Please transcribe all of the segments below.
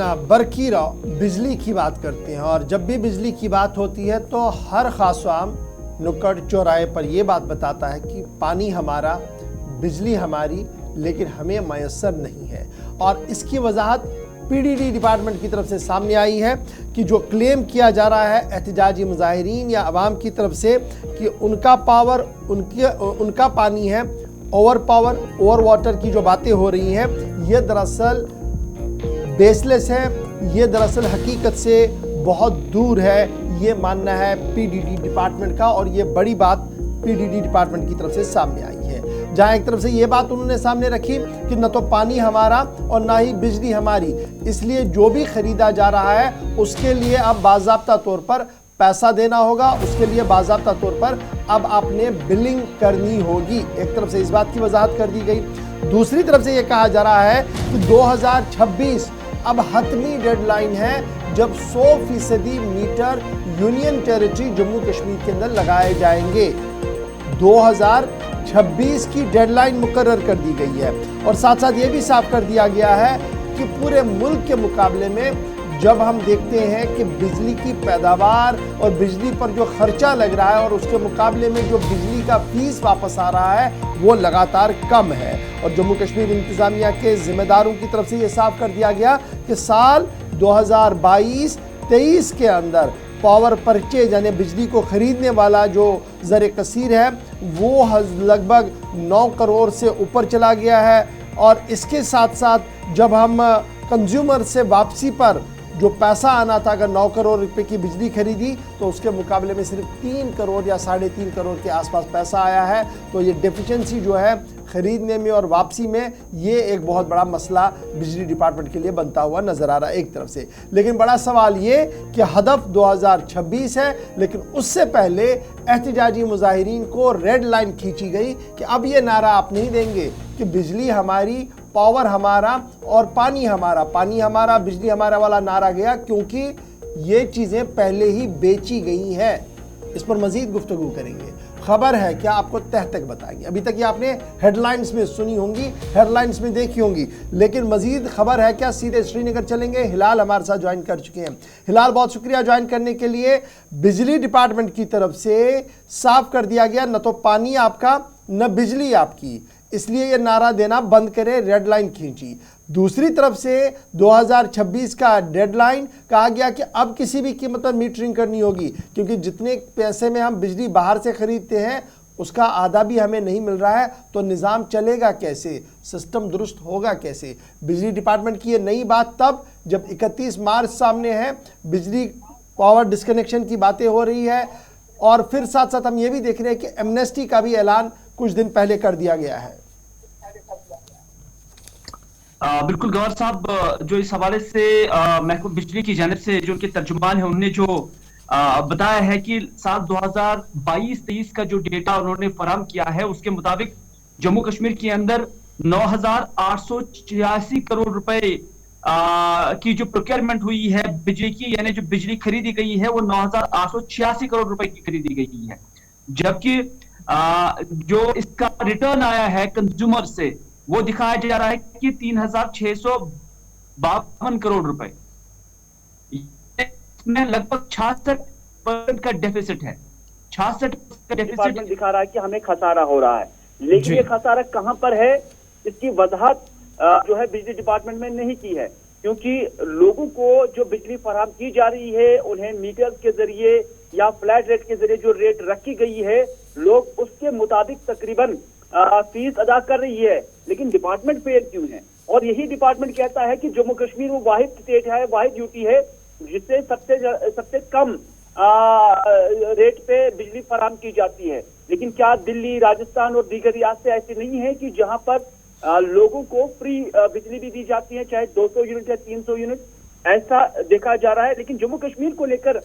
बरकी राव बिजली की बात करते हैं और जब भी बिजली की बात होती है तो हर खासवाम नुक्कड़ चौराहे पर यह बात बताता है कि पानी हमारा, बिजली हमारी, लेकिन हमें मैसर नहीं है। और इसकी वजाहत पीडीडी डिपार्टमेंट की तरफ से सामने आई है कि जो क्लेम किया जा रहा है एहतजाजी मुजाहिरीन या अवाम की तरफ से कि उनका पावर, उनका पानी है, ओवर वाटर की जो बातें हो रही हैं ये दरअसल बेसलेस है, ये दरअसल हकीकत से बहुत दूर है, ये मानना है पीडीडी डिपार्टमेंट का। और ये बड़ी बात पीडीडी डिपार्टमेंट की तरफ से सामने आई है, जहां एक तरफ से ये बात उन्होंने सामने रखी कि न तो पानी हमारा और ना ही बिजली हमारी, इसलिए जो भी खरीदा जा रहा है उसके लिए अब बाज़ाब्ता तौर पर पैसा देना होगा, उसके लिए बाज़ाब्ता तौर पर अब आपने बिलिंग करनी होगी। एक तरफ से इस बात की वजाहत कर दी गई, दूसरी तरफ से ये कहा जा रहा है कि 2026 अब हतमी डेडलाइन है जब 100% meter union territory Jammu Kashmir के अंदर लगाए जाएंगे। 2026 की डेडलाइन मुकर्रर कर दी गई है और साथ साथ ये भी साफ कर दिया गया है कि पूरे मुल्क के मुकाबले में जब हम देखते हैं कि बिजली की पैदावार और बिजली पर जो खर्चा लग रहा है और उसके मुकाबले में जो बिजली का फीस वापस आ रहा है वो लगातार कम है। और जम्मू कश्मीर इंतज़ामिया के ज़िम्मेदारों की तरफ से ये साफ कर दिया गया कि साल 2022-23 के अंदर पावर परचेज यानी बिजली को खरीदने वाला जो ज़र कसीर है वो लगभग 9 करोड़ से ऊपर चला गया है। और इसके साथ साथ जब हम कंज्यूमर से वापसी पर जो पैसा आना था, अगर 9 करोड़ रुपए की बिजली खरीदी तो उसके मुकाबले में सिर्फ 3 करोड़ या 3.5 करोड़ के आसपास पैसा आया है। तो ये डेफिशिएंसी जो है खरीदने में और वापसी में, ये एक बहुत बड़ा मसला बिजली डिपार्टमेंट के लिए बनता हुआ नजर आ रहा है एक तरफ से। लेकिन बड़ा सवाल ये कि हदफ 2026 है, लेकिन उससे पहले एहतजाजी मुजाहिरीन को रेड लाइन खींची गई कि अब ये नारा आप नहीं देंगे कि बिजली हमारी, पावर हमारा और पानी हमारा, बिजली हमारा वाला नारा गया, क्योंकि ये चीज़ें पहले ही बेची गई हैं। इस पर मजीद गुफ्तगू करेंगे। खबर है क्या आपको तह तक बताएंगे। अभी तक ये आपने हेडलाइंस में सुनी होंगी, हेडलाइंस में देखी होंगी, लेकिन मजीद खबर है क्या सीधे श्रीनगर चलेंगे। हिलाल हमारे साथ ज्वाइन कर चुके हैं। हिलाल, बहुत शुक्रिया ज्वाइन करने के लिए। बिजली डिपार्टमेंट की तरफ से साफ कर दिया गया न तो पानी आपका न बिजली आपकी, इसलिए ये नारा देना बंद करें, रेड लाइन खींची। दूसरी तरफ से 2026 का डेडलाइन कहा गया कि अब किसी भी कीमत पर मीटरिंग करनी होगी, क्योंकि जितने पैसे में हम बिजली बाहर से खरीदते हैं उसका आधा भी हमें नहीं मिल रहा है। तो निज़ाम चलेगा कैसे, सिस्टम दुरुस्त होगा कैसे। बिजली डिपार्टमेंट की ये नई बात तब जब 31 मार्च सामने है, बिजली पावर डिस्कनेक्शन की बातें हो रही है, और फिर साथ साथ हम ये भी देख रहे हैं कि एमनेस्टी का भी ऐलान कुछ दिन पहले कर दिया गया है। बिल्कुल गौर साहब, जो इस हवाले से महकमा बिजली की जानिब से जो उनके तर्जुमान है उन्होंने जो बताया है कि साल 2022-23 का जो डेटा उन्होंने फराहम किया है उसके मुताबिक जम्मू कश्मीर के अंदर 9,886 करोड़ रुपए की जो प्रोक्योरमेंट हुई है बिजली की, यानी जो बिजली खरीदी गई है वो 9,886 करोड़ रुपए की खरीदी गई है। जबकि जो इसका रिटर्न आया है कंज्यूमर से वो दिखाया जा रहा है कि 3,652 करोड़ रुपए, इसमें लगभग 66% का डेफिसिट है। 66% का डेफिसिट दिखा रहा है कि हमें खसारा हो रहा है, लेकिन ये खसारा कहां पर है इसकी वजाहत जो है बिजली डिपार्टमेंट में नहीं की है, क्योंकि लोगों को जो बिजली फराहम की जा रही है उन्हें मीटर के जरिए या फ्लैट रेट के जरिए जो रेट रखी गई है, लोग उसके मुताबिक तकरीबन फीस अदा कर रही है, लेकिन डिपार्टमेंट फेल क्यों है। और यही डिपार्टमेंट कहता है कि जम्मू कश्मीर वो वाहिद स्टेट है, वाहिद यूटी है जिससे सबसे कम रेट पे बिजली फराहम की जाती है। लेकिन क्या दिल्ली, राजस्थान और दीगर रियासतें ऐसी नहीं है कि जहां पर लोगों को फ्री बिजली भी दी जाती है, चाहे 200 यूनिट या 300 यूनिट, ऐसा देखा जा रहा है। लेकिन जम्मू कश्मीर को लेकर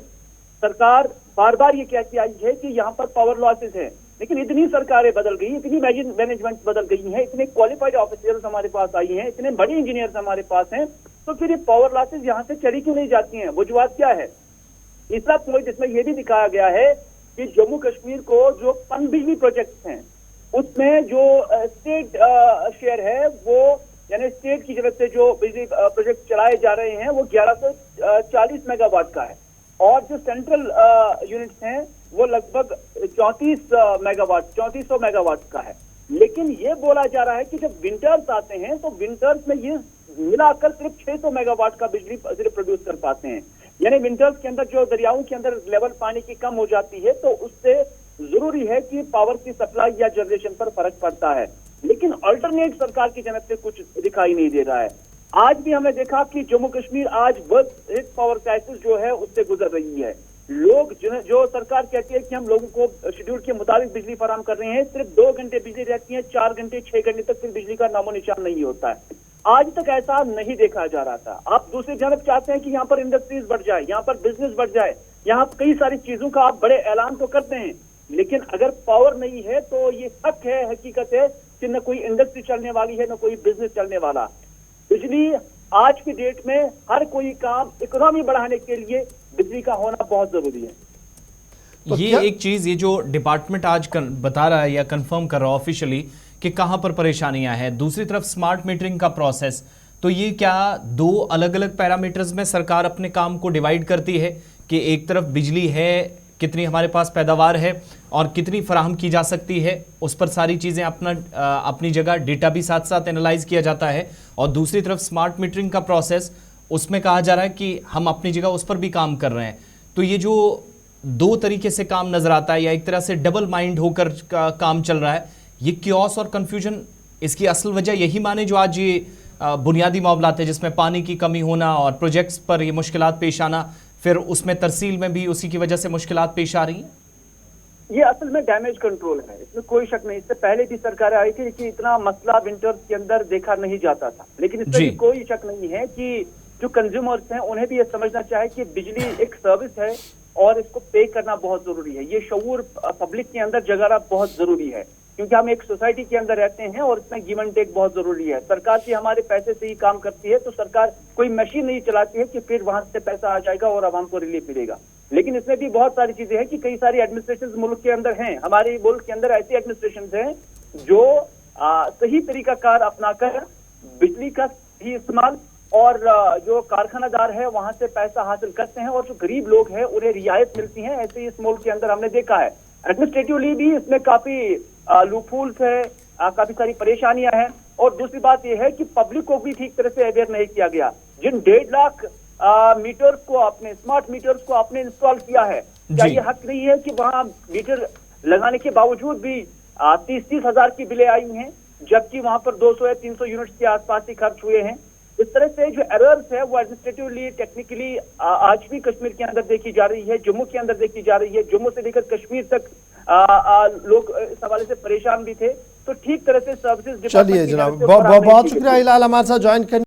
सरकार बार बार ये कहती आई है कि यहाँ पर पावर लॉसेस है, लेकिन इतनी सरकारें बदल गई, इतनी मैनेजमेंट बदल गई है, इतने क्वालिफाइड ऑफिसर्स हमारे पास आई हैं, इतने बड़े इंजीनियर्स हमारे पास हैं, तो फिर ये पावर लॉसेस यहाँ से चली क्यों नहीं जाती हैं, वजूहत क्या है। तीसरा पॉइंट इसमें यह भी दिखाया गया है कि जम्मू कश्मीर को जो पन बिजली प्रोजेक्ट हैं उसमें जो स्टेट शेयर है वो यानी स्टेट की तरफ से जो बिजली प्रोजेक्ट चलाए जा रहे हैं वो 1140 मेगावाट का है, और जो सेंट्रल यूनिट्स हैं वो लगभग 3400 मेगावाट का है। लेकिन ये बोला जा रहा है कि जब विंटर्स आते हैं तो विंटर्स में ये मिलाकर सिर्फ 600 मेगावाट का बिजली सिर्फ प्रोड्यूस कर पाते हैं। यानी विंटर्स के अंदर जो दरियाओं के अंदर लेवल पानी की कम हो जाती है तो उससे जरूरी है कि पावर की सप्लाई या जनरेशन पर फर्क पड़ता है। लेकिन अल्टरनेट सरकार की जानब से कुछ दिखाई नहीं दे रहा है। आज भी हमने देखा कि जम्मू कश्मीर आज वर्स्ट पावर क्राइसिस जो है उससे गुजर रही है। लोग जो सरकार कहती है कि हम लोगों को शेड्यूल के मुताबिक बिजली फराहम कर रहे हैं, सिर्फ 2 घंटे बिजली रहती है, 4 घंटे 6 घंटे तक फिर बिजली का नामो निशान नहीं होता है। आज तक ऐसा नहीं देखा जा रहा था। आप दूसरी जानब चाहते हैं कि यहाँ पर इंडस्ट्रीज बढ़ जाए, यहाँ पर बिजनेस बढ़ जाए, यहाँ कई सारी चीजों का आप बड़े ऐलान तो करते हैं, लेकिन अगर पावर नहीं है तो ये हक है, हकीकत है कि न कोई इंडस्ट्री चलने वाली है न कोई बिजनेस चलने वाला। बिजली आज की डेट में हर कोई काम इकोनॉमी बढ़ाने के लिए बिजली का होना बहुत जरूरी है। तो ये एक चीज, ये जो डिपार्टमेंट आज बता रहा है या कंफर्म कर रहा है ऑफिशियली कि कहां पर परेशानियां हैं, दूसरी तरफ स्मार्ट मीटरिंग का प्रोसेस, तो ये क्या 2 अलग अलग पैरामीटर्स में सरकार अपने काम को डिवाइड करती है कि एक तरफ बिजली है, कितनी हमारे पास पैदावार है और कितनी फराहम की जा सकती है, उस पर सारी चीज़ें अपनी जगह डेटा भी साथ साथ एनालाइज किया जाता है, और दूसरी तरफ स्मार्ट मीटरिंग का प्रोसेस, उसमें कहा जा रहा है कि हम अपनी जगह उस पर भी काम कर रहे हैं। तो ये जो 2 तरीके से काम नजर आता है या एक तरह से डबल माइंड होकर काम चल रहा है, ये क्योस और कंफ्यूजन, इसकी असल वजह यही माने जो आज ये बुनियादी मामलात है जिसमें पानी की कमी होना और प्रोजेक्ट्स पर ये मुश्किलात पेश आना, फिर उसमें तरसील में भी उसी की वजह से मुश्किलात पेश आ रही हैं? ये असल में डैमेज कंट्रोल है, इसमें कोई शक नहीं। इससे पहले भी सरकारें आई थी कि इतना मसला विंटर्स के अंदर देखा नहीं जाता था, लेकिन इसमें भी कोई शक नहीं है कि जो कंज्यूमर्स हैं उन्हें भी ये समझना चाहिए कि बिजली एक सर्विस है और इसको पे करना बहुत जरूरी है। ये शऊर पब्लिक के अंदर जगाना बहुत जरूरी है, क्योंकि हम एक सोसाइटी के अंदर रहते हैं और इसमें गिव एंड टेक बहुत जरूरी है। सरकार भी हमारे पैसे से ही काम करती है, तो सरकार कोई मशीन नहीं चलाती है कि फिर वहां से पैसा आ जाएगा और आवाम को रिलीफ मिलेगा। लेकिन इसमें भी बहुत सारी चीजें हैं कि कई सारी एडमिनिस्ट्रेशन मुल्क के अंदर हैं, हमारे मुल्क के अंदर ऐसी एडमिनिस्ट्रेशन हैं जो सही तरीकाकार अपनाकर बिजली का सही इस्तेमाल और जो कारखानादार है वहां से पैसा हासिल करते हैं, और जो गरीब लोग हैं उन्हें रियायत मिलती है। ऐसे ही इस मुल्क के अंदर हमने देखा है। एडमिनिस्ट्रेटिवली भी इसमें काफी लूपहोल्स है, काफी सारी परेशानियां हैं। और दूसरी बात यह है कि पब्लिक को भी ठीक तरह से अवेयर नहीं किया गया। जिन 1.5 लाख मीटर्स को आपने, स्मार्ट मीटर्स को आपने इंस्टॉल किया है, क्या ये हक नहीं है कि वहां मीटर लगाने के बावजूद भी 30-30 हजार की बिलें आई हैं, जबकि वहां पर 200 या 300 यूनिट्स के आसपास ही खर्च हुए हैं? इस तरह से जो एरर्स है वो एडमिनिस्ट्रेटिवली, टेक्निकली आज भी कश्मीर के अंदर देखी जा रही है, जम्मू के अंदर देखी जा रही है। जम्मू से लेकर कश्मीर तक लोग इस हवाले से परेशान भी थे। तो ठीक तरह से सर्विसेज, चलिए जनाब, बहुत शुक्रिया हिलाल हमारे साथ ज्वाइन करने